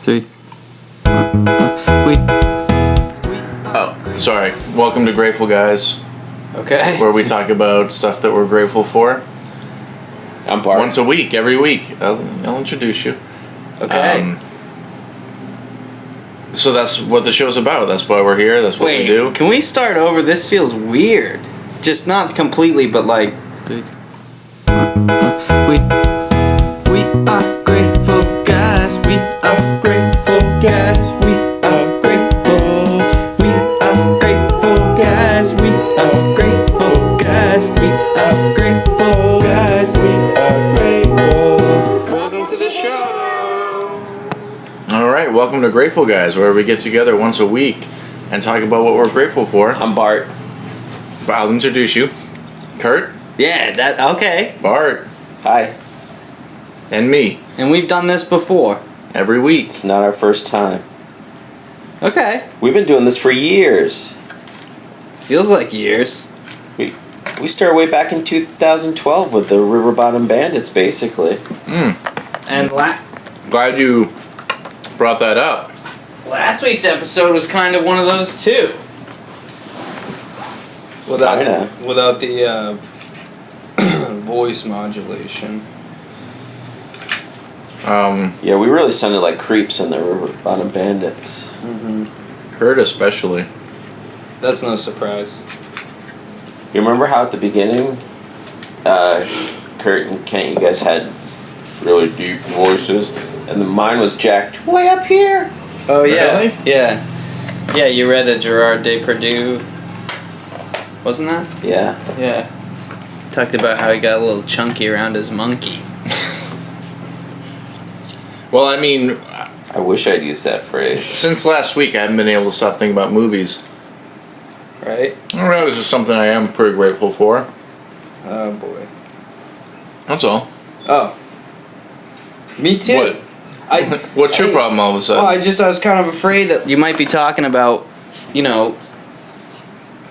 three. Oh, sorry. Welcome to Grateful Guys, Okay. where we talk about stuff that we're grateful for. I'm Bart. Once a week, every week. I'll introduce you. Okay. So that's what the show's about. That's why we're here. That's what we do. Can we start over? This feels weird. Just not completely, but like. We are grateful guys. We are grateful guys. We are grateful. We are grateful guys. We are grateful guys. We are grateful guys. We are grateful. Welcome to the show. All right. Welcome to Grateful Guys, where we get together once a week and talk about what we're grateful for. I'm Bart. I'll introduce you. Kurt, Yeah, that okay. Bart, Hi. and me And we've done this before. every week. It's not our first time. Okay. We've been doing this for years. Feels like years. We started way back in 2012 with the River Bottom Bandits, basically. And Glad you brought that up. last week's episode was kind of one of those too. Kinda. Without the voice modulation. Yeah, we really sounded like creeps in the River Bottom Bandits. Kurt especially. That's no surprise. You remember how at the beginning, Kurt and Kent, you guys had really deep voices, and mine was jacked way up here? Oh yeah. Really? Yeah. Yeah, you read a Gerard Depardieu. Wasn't that? Yeah. Yeah. Talked about how he got a little chunky around his monkey. Well, I mean, I wish I'd used that phrase. since last week, I haven't been able to stop thinking about movies. Right? I don't know, this is something I am pretty grateful for. Oh boy. That's all. Oh. Me too. What? I, What's your I- problem all of a sudden? Well, I was kind of afraid that You might be talking about, you know,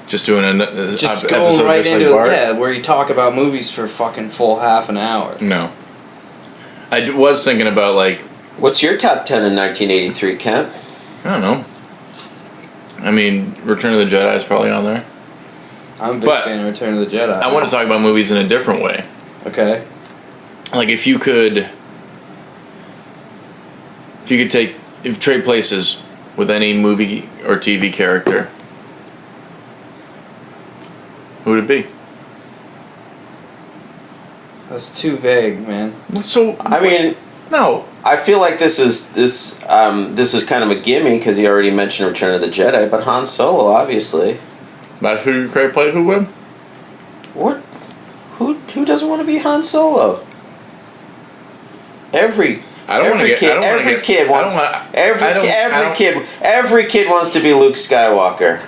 Just doing an just episode going right just like into Bart? it, yeah, where you talk about movies for fucking full half an hour. No. I was thinking about, like, What's your top 10 in 1983, Kent? I don't know. I mean, Return of the Jedi is probably on there. I'm a big But fan of Return of the Jedi. I want to talk about movies in a different way. Okay. Like, if you could trade places with any movie or TV character, who would it be? That's too vague, man. So, I mean, no. I feel like this is kind of a gimme because he already mentioned Return of the Jedi, but Han Solo, obviously. That's who you trade places with? What? Who doesn't want to be Han Solo? Every kid wants to be Luke Skywalker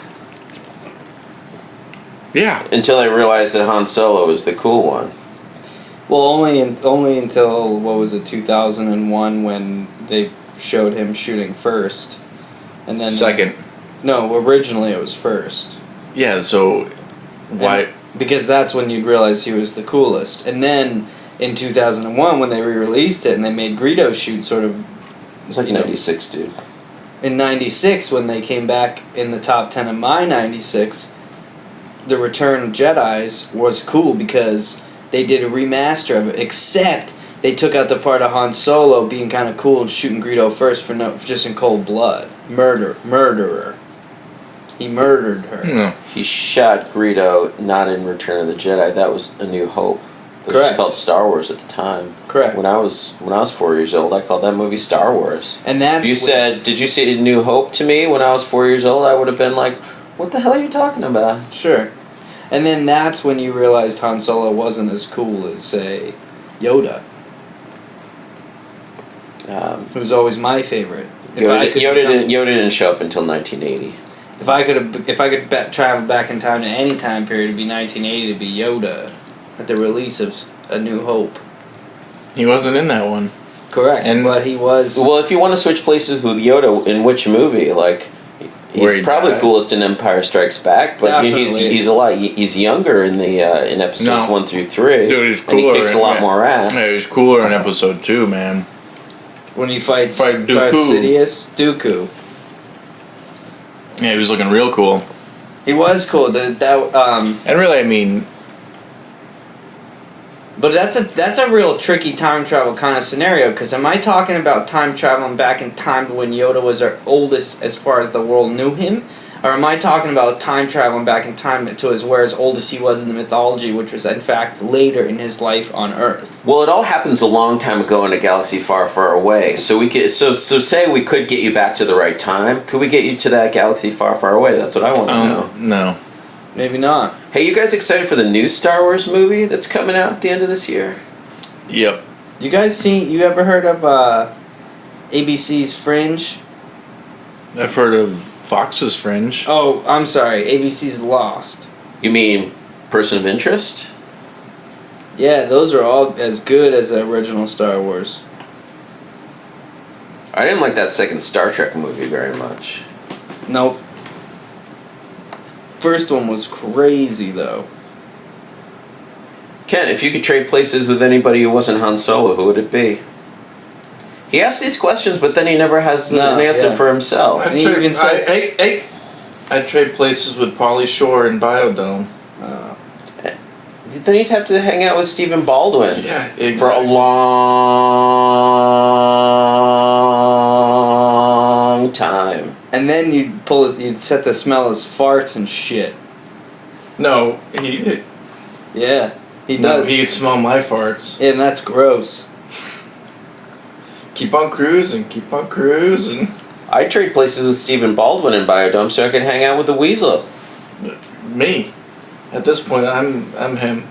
Yeah. until they realize that Han Solo is the cool one. Well, only until, what was it, 2001 when they showed him shooting first. And then Second. No, originally it was first. Yeah, so why? Because that's when you'd realize he was the coolest. And then in 2001 when they re-released it and they made Greedo shoot sort of It's like 96, dude. in 96 when they came back in the top 10 of my 96, the Return of Jedis was cool because they did a remaster of it, except they took out the part of Han Solo being kind of cool and shooting Greedo first just in cold blood. Murderer. He murdered her. No. He shot Greedo not in Return of the Jedi. That was A New Hope. It was just Correct. called Star Wars at the time. Correct. When I was 4 years old, I called that movie Star Wars. And that's If you when- said, "Did you see A New Hope?" to me when I was 4 years old, I would have been like, "What the hell are you talking about?" Sure. And then that's when you realized Han Solo wasn't as cool as, say, Yoda, who's always my favorite. Yoda didn't show up until 1980. If I could travel back in time to any time period, it'd be 1980 to be Yoda at the release of A New Hope. He wasn't in that one. Correct. And- but he was. Well, if you want to switch places with Yoda, in which movie? Like, Where he he's probably died. coolest in Empire Strikes Back, but Definitely. he's younger in the in episodes No. 1 through 3. Dude, he's and he cooler kicks a in- lot yeah. more ass. Yeah, he was cooler in episode 2, man. When he fights Fight Darth Dooku. Sidious, Dooku. Yeah, he was looking real cool. He was cool. And really, I mean, But that's a real tricky time travel kind of scenario, because am I talking about time traveling back in time to when Yoda was our oldest as far as the world knew him? Or am I talking about time traveling back in time to as old as he was in the mythology, which was in fact later in his life on Earth? Well, it all happens a long time ago in a galaxy far, far away. So we could, so say we could get you back to the right time. Could we get you to that galaxy far, far away? That's what I want to know. no. Maybe not. Hey, you guys excited for the new Star Wars movie that's coming out at the end of this year? Yep. You ever heard of ABC's Fringe? I've heard of Fox's Fringe. Oh, I'm sorry, ABC's Lost. You mean Person of Interest? Yeah, those are all as good as the original Star Wars. I didn't like that second Star Trek movie very much. Nope. First one was crazy, though. Ken, if you could trade places with anybody who wasn't Han Solo, who would it be? He asks these questions, but then he never has an answer for himself. And he even says- I'd trade places with Pauly Shore and Biodome. Then you'd have to hang out with Stephen Baldwin Yeah, for a long time. And then you'd set to smell his farts and shit. No, Yeah, he no, does. he'd smell my farts. And that's gross. Keep on cruising, keep on cruising. I'd trade places with Stephen Baldwin in Biodome so I could hang out with the Weasel. Me. At this point, I'm him.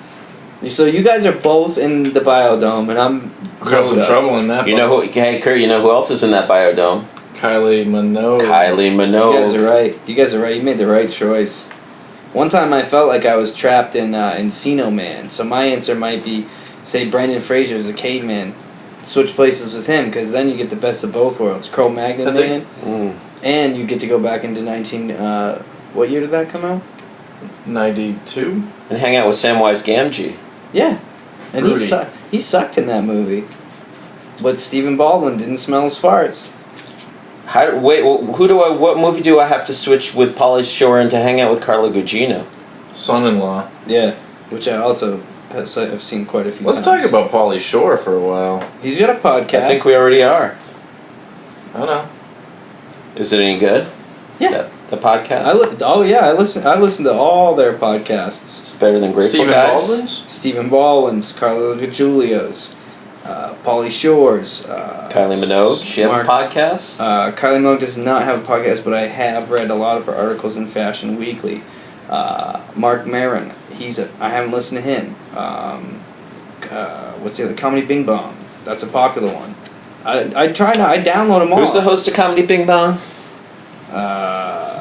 So you guys are both in the Biodome, and I'm Cause some Yoda. trouble in that. You know who? Hey, Kurt, you know who else is in that Biodome? Kylie Minogue. Kylie You Minogue. guys are right. You guys are right. You made the right choice. One time I felt like I was trapped in Encino Man, so my answer might be, say, Brendan Fraser's a caveman. Switch places with him, because then you get the best of both worlds. Cro-Magnon Man, and you get to go back into what year did that come out? 92. And hang out with Samwise Gamgee. Yeah, and Rudy. he sucked in that movie. But Stephen Baldwin didn't smell his farts. What movie do I have to switch with Pauly Shore and to hang out with Carla Gugino? Son-in-law. Yeah, which I also have seen quite a few Let's times. talk about Pauly Shore for a while. He's got a podcast. I think we already are. I don't know. Is it any good? Yeah. The podcast? I listen to all their podcasts. It's better than Grateful Stephen Guys? Baldwin's? Stephen Baldwin's, Carlo DiGiulio's, Pauly Shore's, Kylie Minogue? She have a Mark- podcast? Kylie Minogue does not have a podcast, but I have read a lot of her articles in Fashion Weekly. Mark Maron, I haven't listened to him. What's the other? Comedy Bing Bong. That's a popular one. I download them all. Who's the host of Comedy Bing Bong?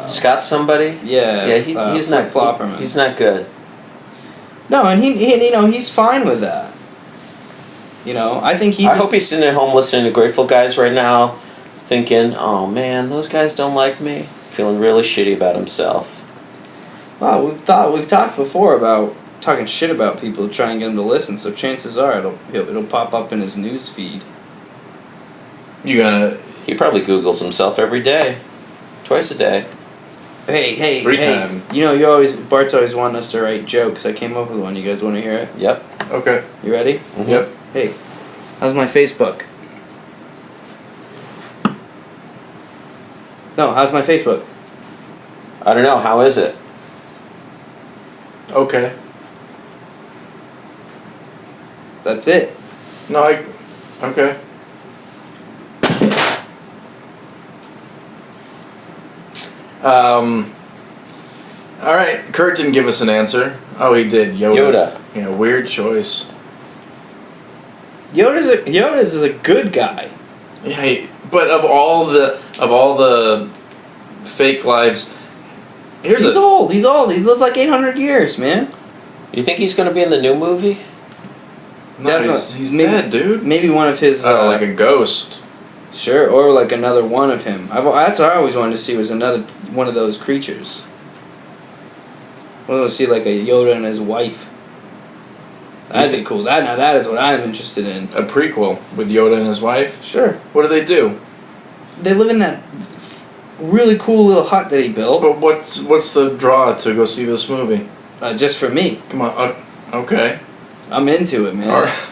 Scott somebody? Yeah. He's not Flopperman. He's not good. No, and he's fine with that. I think I hope he's sitting at home listening to Grateful Guys right now, thinking, "Oh man, those guys don't like me." Feeling really shitty about himself. Well, we've talked before about talking shit about people to try and get them to listen. So chances are it'll pop up in his news feed. You gonna... He probably Googles himself every day, twice a day. Hey, Free time. Bart's always wanting us to write jokes. I came up with one. You guys want to hear it? Yep. Okay. You ready? Mm-hmm. Yep. Hey, how's my Facebook? No, how's my Facebook? I don't know. How is it? Okay. That's it. No, okay. All right. Kurt didn't give us an answer. Oh, he did. Yoda. Yeah, weird choice. Yoda's a good guy. Yeah, but of all the fake lives, He's old. He's old. He lived like 800 years, man. You think he's going to be in the new movie? No, Definitely. he's Maybe- dead, dude. Maybe one of his. Like a ghost. Sure, or like another one of him. That's what I always wanted to see, was another one of those creatures. I want to see like a Yoda and his wife. That'd be cool. That is what I'm interested in. A prequel with Yoda and his wife. Sure. What do they do? They live in that really cool little hut that he built. But what's the draw to go see this movie? Just for me. Come on. Okay. I'm into it, man. All right.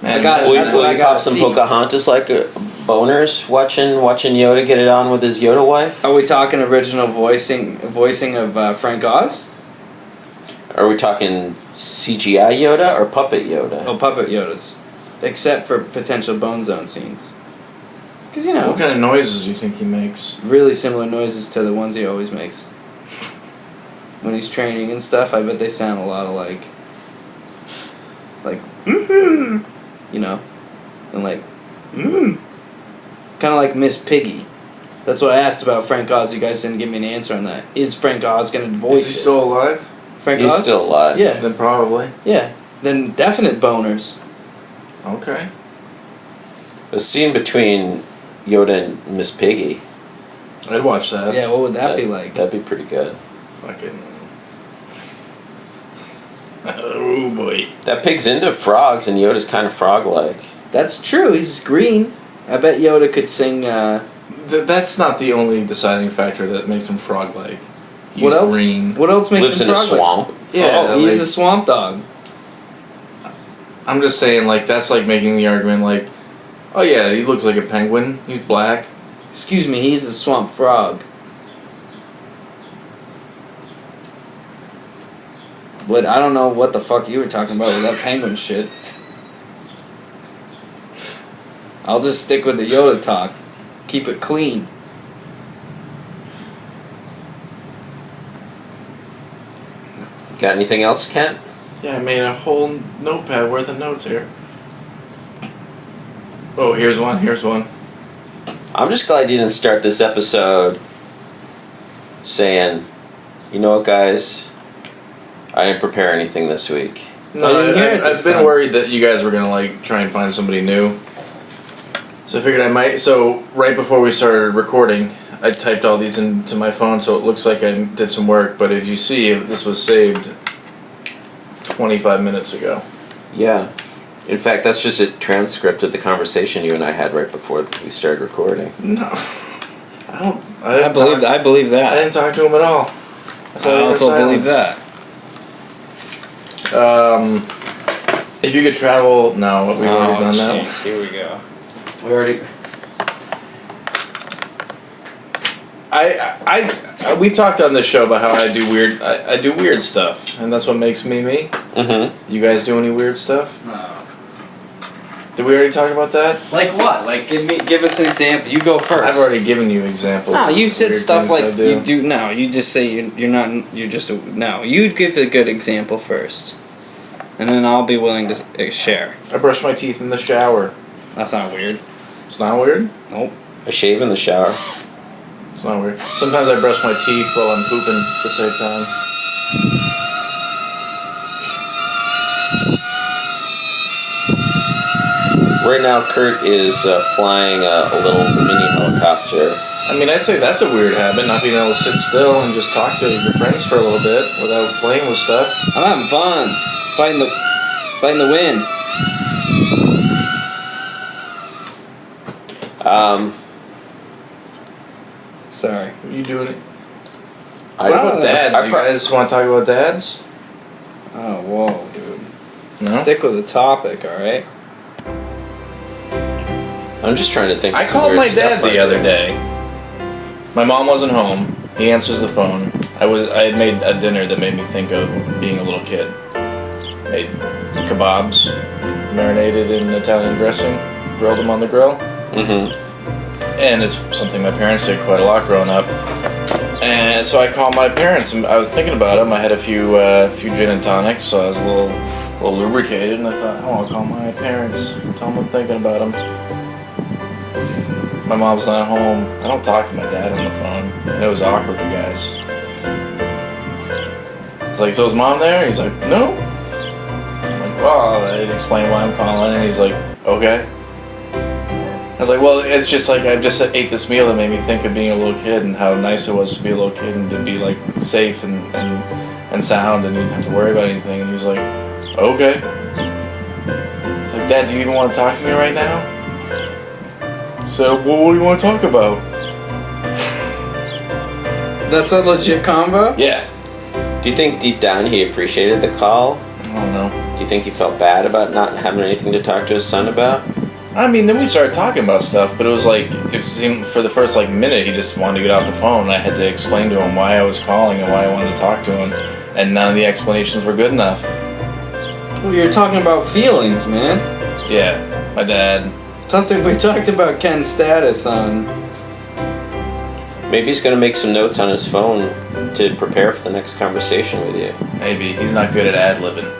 Man, I got it. That's Will what I you gotta pop some see. Pocahontas like boners watching Yoda get it on with his Yoda wife? Are we talking original voicing of Frank Oz? Are we talking CGI Yoda or puppet Yoda? Oh, puppet Yodas. Except for potential Bone Zone scenes. Because, What kind of noises do you think he makes? really similar noises to the ones he always makes. When he's training and stuff, I bet they sound a lot alike. Like, mm-hmm, and like, mm. Kind of like Miss Piggy. That's what I asked about Frank Oz. You guys didn't give me an answer on that. Is Frank Oz going to voice Is he it? still alive? Frank He's Oz? still alive. Yeah, Then probably. yeah. Then definite boners. Okay. The scene between Yoda and Miss Piggy. I'd watch that. Yeah, what would that be like? That'd be pretty good. Fucking. Oh boy. That pig's into frogs, and Yoda's kind of frog-like. That's true. He's green. I bet Yoda could sing. That's not the only deciding factor that makes him frog-like. He's What else? green. What else makes Lives him in a frog-like? swamp. Yeah, Oh, he is like- a swamp dog. I'm just saying, like, that's like making the argument, like, oh yeah, he looks like a penguin. He's black. Excuse me, he's a swamp frog. But I don't know what the fuck you were talking about with that penguin shit. I'll just stick with the Yoda talk. Keep it clean. Got anything else, Kent? Yeah, I made a whole notepad worth of notes here. Oh, here's one. Here's one. I'm just glad you didn't start this episode saying, you know what, guys? I didn't prepare anything this week. No, I didn't hear it I've this been time. worried that you guys were gonna like try and find somebody new. So I figured I might. So right before we started recording, I typed all these into my phone, so it looks like I did some work. But if you see, this was saved 25 minutes ago. Yeah. In fact, that's just a transcript of the conversation you and I had right before we started recording. No, I don't. I believe that. I believe I that. didn't talk to him at all. That's I how also believe silence. that. If you could travel, no, we've already done that. jeez, here we go. We already. We've talked on this show about how I do weird. I do weird stuff, and that's what makes me me. Mm-hmm. You guys do any weird stuff? No. Did we already talk about that? Like what? Like give us an example. You go first. I've already given you examples. No, of you said weird stuff things I like you do. No, you just say you're not. You're just a, no. You'd give a good example first, and then I'll be willing to share. I brush my teeth in the shower. That's not weird. It's not weird. Nope. I shave in the shower. It's not weird. Sometimes I brush my teeth while I'm pooping at the same time. Right now, Kurt is flying a little mini helicopter. I mean, I'd say that's a weird habit, not being able to sit still and just talk to your friends for a little bit without playing with stuff. I'm having fun. Fighting the wind. Sorry. Are you doing it? I, What about dads? I You guys want to talk about dads? Oh, whoa, dude. No? Stick with the topic, all right? I'm just trying to think. Of I some called weird my stuff dad I the other do. day. My mom wasn't home. He answers the phone. I had made a dinner that made me think of being a little kid. Made kebabs, marinated in Italian dressing, grilled them on the grill. Mm-hmm. And it's something my parents did quite a lot growing up. And so I called my parents, and I was thinking about them. I had a few gin and tonics, so I was a little lubricated, and I thought, oh, I'll call my parents, tell them I'm thinking about them. My mom's not home. I don't talk to my dad on the phone, and it was awkward, you guys. It's like, so is mom there? He's like, no. I'm like, well, I explained why I'm calling, and he's like, okay. I was like, well, it's just like I just ate this meal that made me think of being a little kid and how nice it was to be a little kid and to be like safe and sound and you didn't have to worry about anything. And he was like, Okay. It's like, Dad, do you even want to talk to me right now? So, well, what do you want to talk about? That's a legit combo? Yeah. Do you think deep down he appreciated the call? I don't know. Do you think he felt bad about not having anything to talk to his son about? I mean, then we started talking about stuff, but it was like, it seemed for the first like minute, he just wanted to get off the phone, and I had to explain to him why I was calling and why I wanted to talk to him, and none of the explanations were good enough. Well, you're talking about feelings, man. Yeah, my dad. We talked about Ken's status on. Maybe he's gonna make some notes on his phone to prepare for the next conversation with you. Maybe. He's not good at ad-libbing.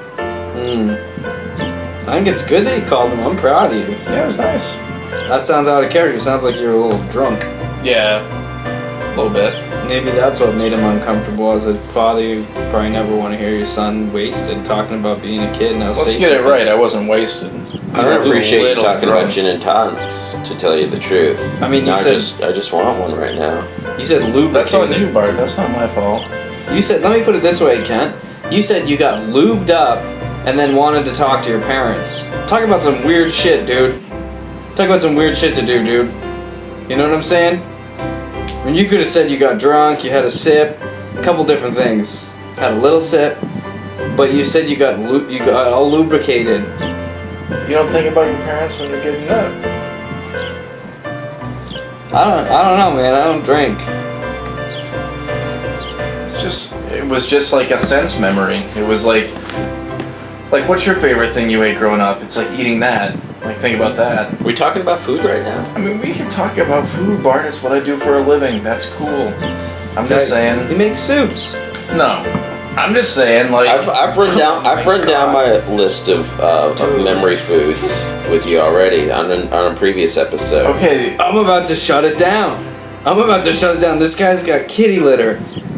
I think it's good that you called him. I'm proud of you. Yeah, it was nice. That sounds out of character. Sounds like you're a little drunk. Yeah, a little bit. Maybe that's what made him uncomfortable. As a father, you probably never want to hear your son wasted talking about being a kid. Now, Let's get it right. I wasn't wasted. I don't appreciate you talking drunk. about gin and tonics, to tell you the truth. I mean, you No, said I just want one right now. you said lubricated. That's on you, Bart. That's not my fault. You said, let me put it this way, Kent. You said you got lubed up and then wanted to talk to your parents. Talk about some weird shit, dude. Talk about some weird shit to do, dude. You know what I'm saying? I mean, you could have said you got drunk, you had a sip, a couple different things. Had a little sip, but you said you got all lubricated. You don't think about your parents when you're getting up. I don't know, man. I don't drink. It was just like a sense memory. It was like what's your favorite thing you ate growing up? It's like eating that. Like, think about that. Are we talking about food right now? I mean, we can talk about food, Bart. It's what I do for a living. That's cool. I'm just saying. You make soups. No. I'm just saying, like. I've run down my list of memory foods with you already on a previous episode. Okay. I'm about to shut it down. This guy's got kitty litter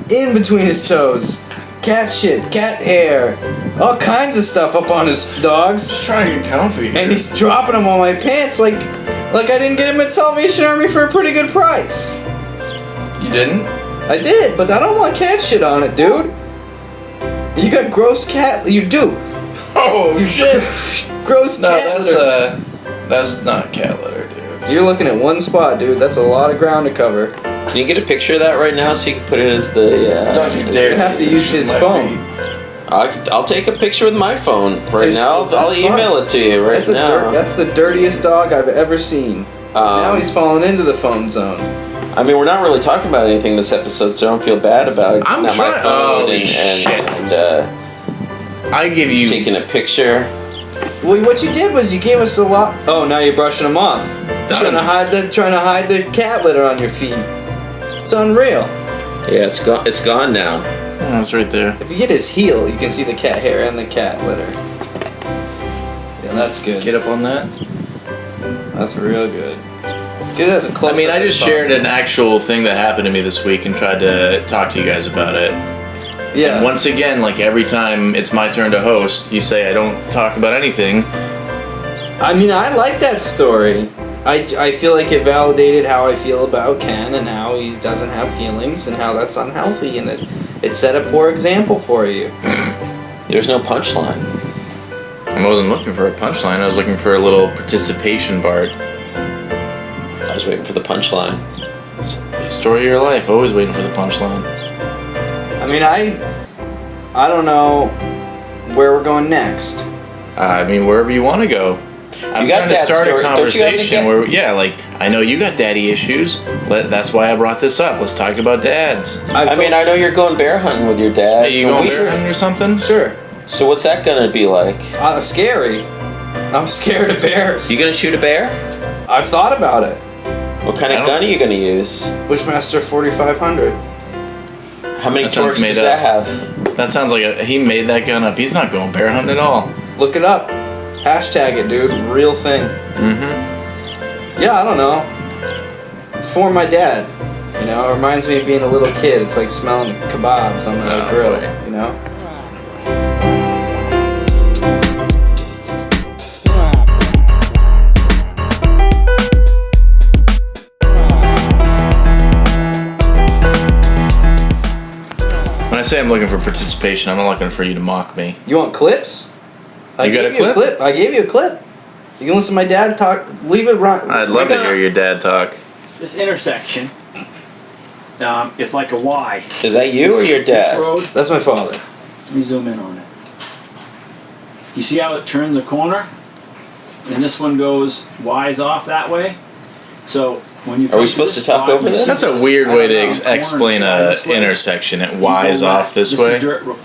in between his toes. Cat shit, cat hair, all kinds of stuff up on his dogs. Just trying to get comfy. And he's dropping them on my pants like I didn't get him at Salvation Army for a pretty good price. You didn't? I did, but I don't want cat shit on it, dude. You got gross cat. You do. Oh shit! Gross No, cat litter. that's not cat litter, dude. You're looking at one spot, dude. That's a lot of ground to cover. Can you get a picture of that right now so you can put it as the? Don't you dare! You have to use his my phone. feet. I'll take a picture with my phone right now. That's I'll email fine. it to you right now. That's the dirtiest dog I've ever seen. Now he's fallen into the phone zone. I mean, we're not really talking about anything this episode, so I don't feel bad about I'm not my trying- phone Holy shit. and I give you. taking a picture. Well, what you did was you gave us a lot. Oh, now you're brushing them off. Done. Trying to hide the cat litter on your feet. It's unreal. Yeah, it's gone. It's gone now. Oh, it's right there. If you get his heel, you can see the cat hair and the cat litter. Yeah, that's good. Get up on that. That's real good. Get it as a close. I mean, I just shared an actual thing that happened to me this week and tried to talk to you guys about it. Yeah. And once again, like every time it's my turn to host, you say I don't talk about anything. I mean, I like that story. I feel like it validated how I feel about Ken and how he doesn't have feelings and how that's unhealthy and it set a poor example for you. There's no punchline. I wasn't looking for a punchline. I was looking for a little participation, Bart. I was waiting for the punchline. It's the story of your life. Always waiting for the punchline. I mean, I don't know where we're going next. I mean, wherever you want to go. I'm got trying to that start story. a Don't you have any conversation where, yeah, like, I know you got daddy issues. That's why I brought this up. Let's talk about dads. I mean, I know you're going bear hunting with your dad. Hey, you going bear hunting or something? Sure. So what's that gonna be like? Scary. I'm scared of bears. You gonna shoot a bear? I've thought about it. What kind I of don't- gun are you gonna use? Bushmaster 4500. How many That sounds torques made does up. that have? That sounds like he made that gun up. He's not going bear hunting at all. Look it up. Hashtag it, dude. Real thing. Mm-hmm. Yeah, I don't know. It's for my dad. You know, it reminds me of being a little kid. It's like smelling kebabs on the Oh, grill. boy. You know. When I say I'm looking for participation, I'm not looking for you to mock me. You want clips? You got a gave you a clip. I gave you a clip. You can listen to my dad talk. Leave it run. I'd love to hear your dad talk. This intersection, it's like a Y. Is that you or your This dad? road, That's my father. let me zoom in on it. You see how it turns a corner? And this one goes Y's off that way? So when you Are we supposed to talk over this? That's a weird way to explain a intersection. It Y's off this way.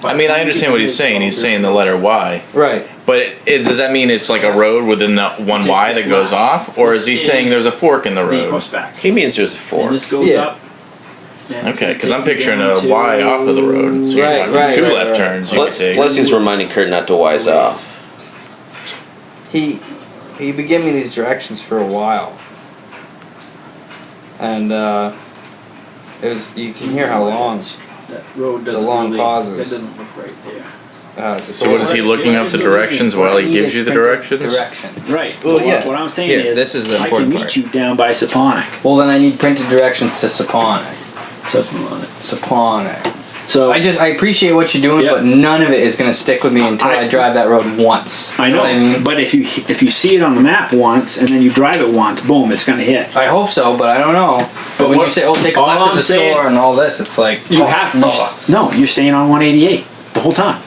I mean, I understand what he's saying. He's saying the letter Y. Right. But does that mean it's like a road within the one Y that goes off? Or is he saying there's a fork in the The road? horseback. He means there's a And fork. this goes Yeah. up. and it's Okay, gonna because I'm take you picturing down a Y to- off of the road. So you're Right, talking right, two right, left right. turns you Plus, could take. plus he's reminding Kurt not to wise off. He been giving me these directions for a while, and it was you can hear how long. That road doesn't long really, pauses. That doesn't look right there. So what is he looking up the directions while he gives you the directions? Directions. Right. Well, But yeah. what I'm saying Here, is, this is the I important can meet part. you down by Saponic. Well, then I need printed directions to Saponic. Saponic. Saponic. So I appreciate what you're doing, Yeah. but none of it is gonna stick with me until I drive that road once. I You know, what I mean? but if you see it on the map once and then you drive it once, boom, it's gonna hit. I hope so, but I don't know. But when what- you say, "Oh, take a all left at I'm the saying- store" and all this, it's like You oh, have no. no. You're staying on 188 the whole time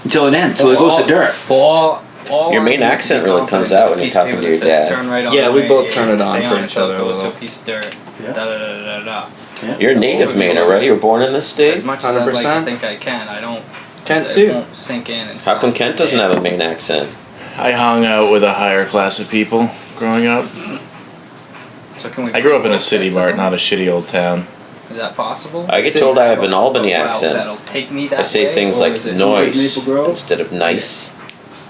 until it ends. Till it goes to dirt. All Your main I need accent to be really comes confident out is a when you're piece of talking paper to your that says, dad. "Turn right on Yeah, we the both 188, turn it on stay for it each till other it a goes to a little. piece of dirt. Yeah. Da, da, da, da, da. Yeah. You're a native Mainer, right? You were born in this state? As much as I'd like to 100%. think I can, I don't. Kent it too. won't sink in. How come Kent doesn't have a Maine accent? I hung out with a higher class of people growing up. So can we I grew up in a city, Bart. Bart, not a shitty old town. Is that possible? I get told I have an Albany Wow, accent. that'll take me that I say way, things or like is it noise Maple Grove? instead of nice.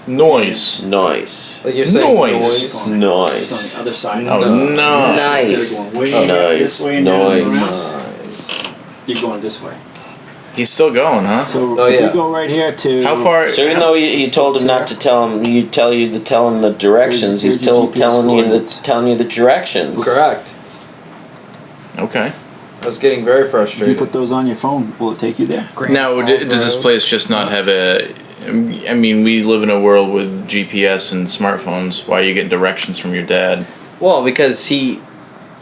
Noise. Noise. Like you're saying Noise. Just on Noise. the other side. Oh, No. no. Nice. Instead of going way Noise. this way and then around, Noise. you're going this way. He's still going, huh? So Oh, if yeah. we go right here to How far? So even though you told him not to tell him, tell him the directions. Here's He's your still GPS telling you the directions. Correct. Okay. I was getting very If you frustrated. put those on your phone, will it take you there? Grand Now, Falls does this Road? place just not have a? I mean, we live in a world with GPS and smartphones. Why are you getting directions from your dad? Well, because he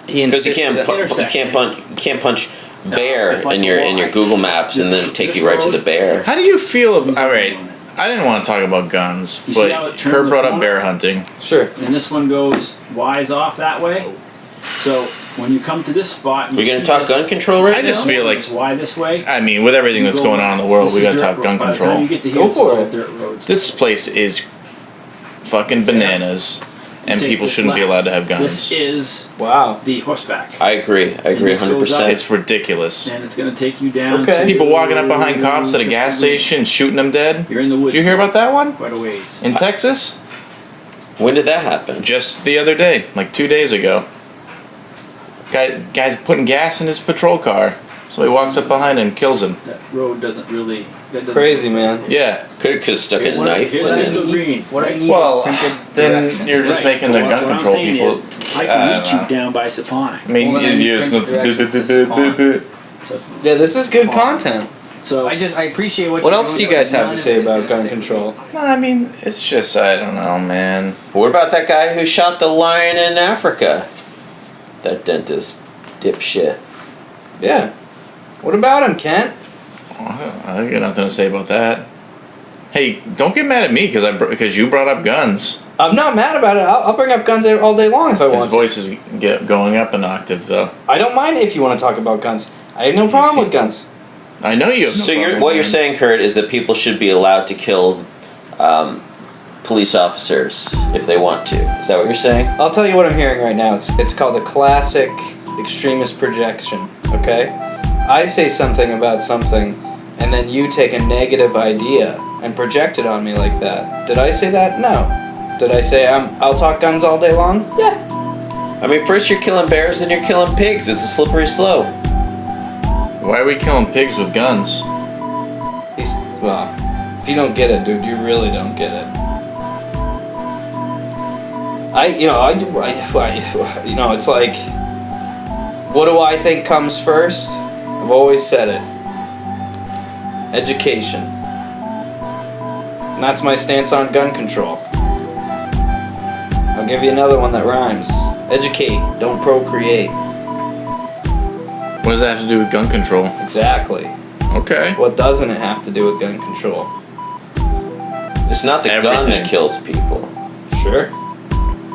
Because you insisted. can't intersection. you can't punch bear it's like in a your line. Google Maps and then take This you right to road- the bear. How do you feel? All right, I didn't want to talk about guns, You see how but it turns Kurt the brought up corner? bear hunting. Sure. And this one goes Y's off that way. So when you come to this spot, you We gonna see talk this- gun control right I just now? feel like, It's Y this way. I mean, with everything You that's go going on in the world, this we is gotta dirt talk road. gun By the time control. you get to Go here, it's for all it. dirt roads. This place is fucking bananas, and Take people this shouldn't be left. allowed to have This guns. is Wow. the horseback, I agree this goes 100%. It's ridiculous. and it's gonna take you down. Okay. to- People walking up behind cops at a gas station, shooting them dead. You're in the woods. Did you hear about that one Quite a ways. in Texas? When did that happen? Just the other day, like 2 days ago. Guy's putting gas in his patrol car, so he walks up behind him and kills him. That road doesn't really. That doesn't Crazy, man. Yeah. Could have stuck his What- knife here's in Mr. it. Green. What I need Well, is printed then directions. you're just Right. making the What gun I'm control saying people. is, I can meet you down by Saponic. I mean, Well, then I need it's printed directions to Saponic. So, Yeah, this is good content. so I appreciate what. What you're else do doing, you guys but have none to of say it is about gonna gun stick with me. control? No, I mean, it's just, I don't know, man. What about that guy who shot the lion in Africa? That dentist dipshit. Yeah. What about him, Kent? I got nothing to say about that. Hey, don't get mad at me because you brought up guns. I'm not mad about it. I'll bring up guns all day long if I His want to. voice is going up an octave, though. I don't mind if you want to talk about guns. I have no problem with guns. I know you have no So problem what you're with saying, Kurt, is that people should be allowed to kill police officers if they want to. Is that what you're saying? I'll tell you what I'm hearing right now. It's called a classic extremist projection, okay? I say something about something, and then you take a negative idea and project it on me like that. Did I say that? No. Did I say I'll talk guns all day long? Yeah. I mean, first you're killing bears, then you're killing pigs. It's a slippery slope. Why are we killing pigs with guns? Well, if you don't get it, dude, you really don't get it. It's like, what do I think comes first? I've always said it. Education. And that's my stance on gun control. I'll give you another one that rhymes. Educate, don't procreate. What does that have to do with gun control? Exactly. Okay. What doesn't it have to do with gun control? It's not the gun Everything. that kills people. Sure.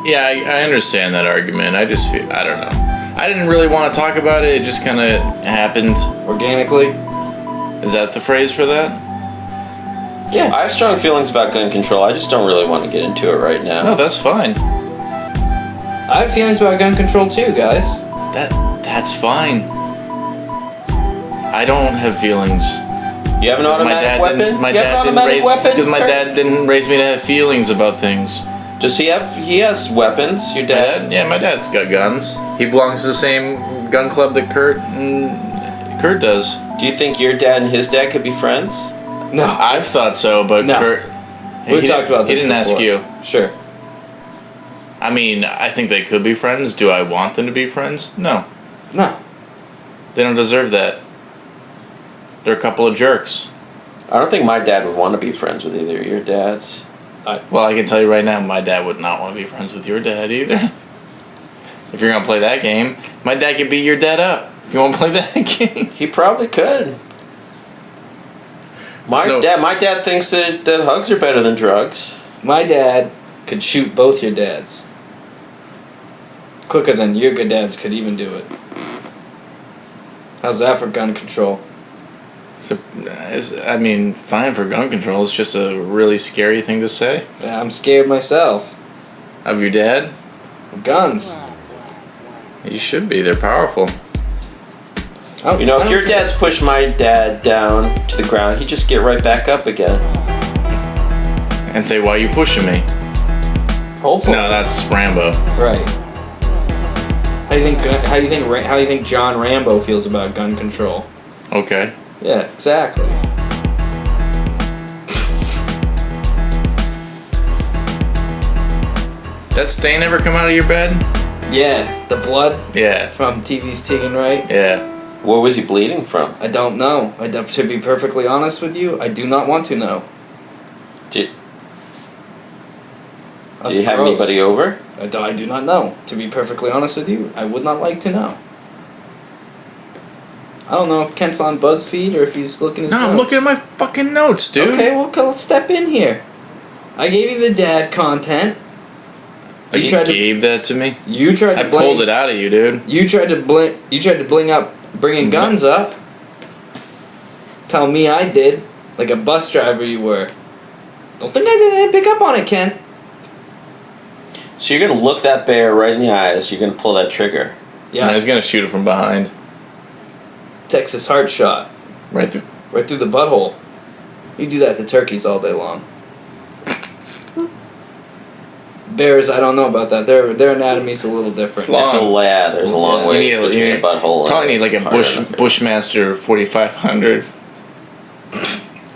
Yeah, I understand that argument. I just feel, I don't know. I didn't really want to talk about it. It just kind of happened. Organically? Is that the phrase for that? Yeah. I have strong feelings about gun control. I just don't really want to get into it right now. No, that's fine. I have feelings about gun control too, guys. That's fine. I don't have feelings. You have an automatic weapon? My You have dad an didn't automatic raise weapon? because my Kurt? dad didn't raise me to have feelings about things. Does he have? He has weapons. Your My dad? dad, yeah, my dad's got guns. He belongs to the same gun club that Kurt does. Do you think your dad and his dad could be friends? No. I've thought so, but No. Kurt. We've talked about He this didn't ask before. you. Sure. I mean, I think they could be friends. Do I want them to be friends? No. No. They don't deserve that. They're a couple of jerks. I don't think my dad would want to be friends with either of your dads. Well, I can tell you right now, my dad would not want to be friends with your dad either. If you're gonna play that game, my dad could beat your dad up. If you want to play that game. He probably could. My dad thinks that hugs are better than drugs. My dad could shoot both your dads. Quicker than your good dads could even do it. How's that for gun control? So, I mean, fine for gun control. It's just a really scary thing to say. Yeah, I'm scared myself. Of your dad? Guns. You should be. They're powerful. You know, if your dad's pushed my dad down to the ground, he'd just get right back up again. And say, why are you pushing me? Hopefully. No, that's Rambo. Right. How do you think John Rambo feels about gun control? Okay. Yeah, exactly. That stain ever come out of your bed? Yeah, the blood Yeah. from TV's Tegan Wright. Yeah. Where was he bleeding from? I don't know. To be perfectly honest with you, I do not want to know. Did That's you have gross. anybody over? I do not know. To be perfectly honest with you, I would not like to know. I don't know if Kent's on BuzzFeed or if he's looking at his No, I'm notes. looking at my fucking notes, dude. Okay, well, let's step in here. I gave you the dad content. Oh, you gave that to me? You tried to I pulled it out of you, dude. You tried to bling up bringing guns up. Tell me I did, like a bus driver you were. Don't think I didn't pick up on it, Kent. So you're gonna look that bear right in the eyes. You're gonna pull that trigger. Yeah. I Yeah, was gonna shoot it from behind. Texas heart shot Right through. right through the butthole. You do that to turkeys all day long. Bears, I don't know about that. Their anatomy's a little different. Long. It's a lad. There's a long Yeah. way You need- between you a butthole. Probably and need like a heart and a- Bushmaster 4500.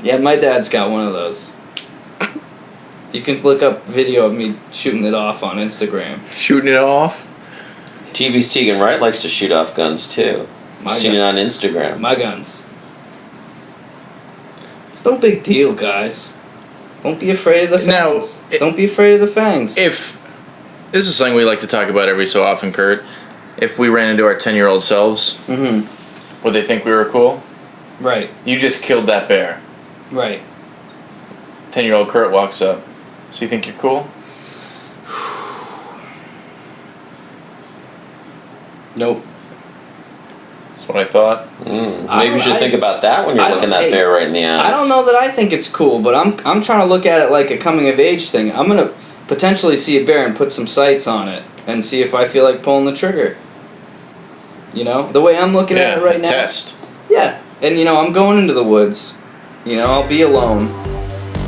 Yeah, my dad's got one of those. You can look up video of me shooting it off on Instagram. Shooting it off. TV's Tegan Wright likes to shoot off guns too. My Seen gun. it on Instagram. My guns. It's no big deal, guys. Don't be afraid of the Now, fangs. Don't be afraid of the fangs. If this is something we like to talk about every so often, Kurt. If we ran into our 10-year-old selves, Mm-hmm. would they think we were cool? Right. You just killed that bear. Right. 10-year-old Kurt walks up. So you think you're cool? Nope. That's what I thought. Maybe you should think about that when you're I looking don't- that hey, bear right in the eyes. I don't know that I think it's cool, but I'm trying to look at it like a coming of age thing. I'm gonna potentially see a bear and put some sights on it and see if I feel like pulling the trigger. You know, the way I'm looking at it right now. Test. Yeah, and you know, I'm going into the woods. You know, I'll be alone,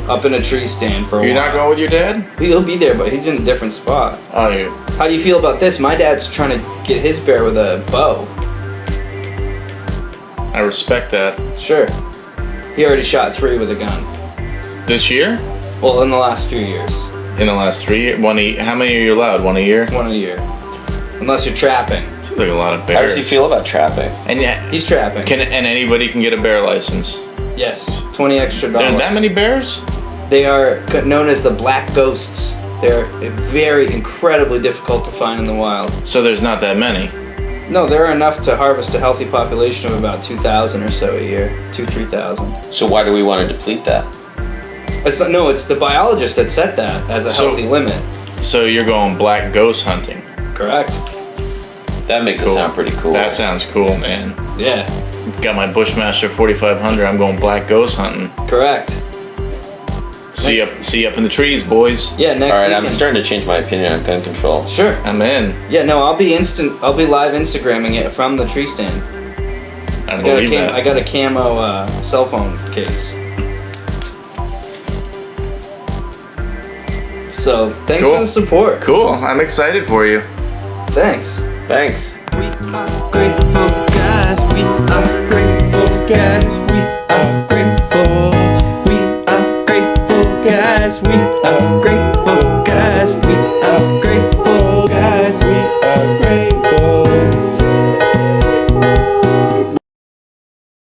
up in a tree stand for a You're while. not going with your dad? He'll be there, but he's in a different spot. Oh, you. How do you feel about this? My dad's trying to get his bear with a bow. I respect that. Sure. He already shot 3 with a gun. This year? Well, in the last few years. In the last 3 years? How many are you allowed? One a year? 1 a year. Unless you're trapping. Seems like a lot of How bears. does he feel about trapping? And yeah, He's trapping. and anybody can get a bear license. Yes. $20 extra. There's that many bears? They are known as the black ghosts. They're very incredibly difficult to find in the wild. So there's not that many. No, there are enough to harvest a healthy population of about 2,000 or so a year. 3,000. So why do we want to deplete that? It's the biologist that set that as a So- healthy limit. So you're going black ghost hunting. Correct. That makes Cool. it sound pretty cool. That sounds cool, man. Yeah. Got my Bushmaster 4500. I'm going black ghost hunting. Correct. See you up in the trees, boys. Yeah, next All right, weekend. I'm starting to change my opinion on gun control. Sure. I'm in. Yeah, no, I'll be live Instagramming it from the tree stand. I believe that. I got a camo cell phone case. So, thanks Cool. for the support. Cool. I'm excited for you. Thanks. Thanks. We are grateful guys. We are